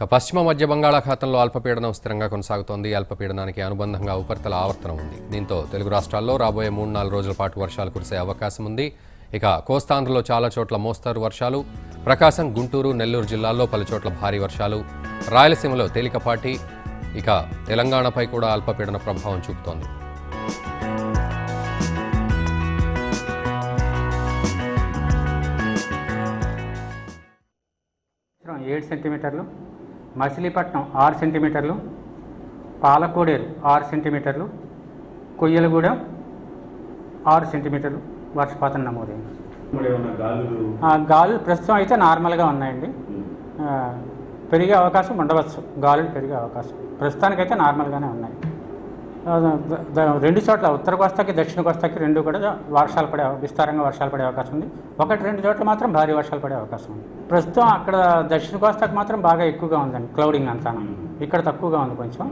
పశ్చిమ మధ్య బంగాళాఖాతంలో అల్పపీడనం స్థిరంగా కొనసాగుతోంది. అల్పపీడనానికి అనుబంధంగా ఉపరితల ఆవర్తనం ఉంది. దీంతో తెలుగు రాష్ట్రాల్లో రాబోయే 3-4 రోజుల పాటు వర్షాలు కురిసే అవకాశం ఉంది. ఇక కోస్తాంధ్రలో చాలా చోట్ల మోస్తరు వర్షాలు, ప్రకాశం, గుంటూరు, నెల్లూరు జిల్లాల్లో పలుచోట్ల భారీ వర్షాలు, రాయలసీమలో తేలికపాటి, ఇక తెలంగాణపై కూడా అల్పపీడన ప్రభావం చూపుతోంది. 7 సెంటీమీటర్లు, మచిలీపట్నం 6 సెంటీమీటర్లు, పాలకోడేరు 6 సెంటీమీటర్లు, కొయ్యలగూడెం 6 సెంటీమీటర్లు వర్షపాతం నమోదైంది. గాలులు ప్రస్తుతం అయితే నార్మల్గా ఉన్నాయండి. పెరిగే అవకాశం ఉండవచ్చు, గాలులు పెరిగే అవకాశం ప్రస్తుతానికైతే నార్మల్గానే ఉన్నాయి. 2 చోట్ల ఉత్తర కోస్తాకి దక్షిణ కోస్తాకి 2 కూడా విస్తారంగా వర్షాలు పడే అవకాశం ఉంది. 1-2 చోట్ల మాత్రం భారీ వర్షాలు పడే అవకాశం ఉంది. ప్రస్తుతం అక్కడ దక్షిణ కోస్తాకి మాత్రం బాగా ఎక్కువగా ఉందండి క్లౌడింగ్ అంతా. ఇక్కడ తక్కువగా ఉంది కొంచెం.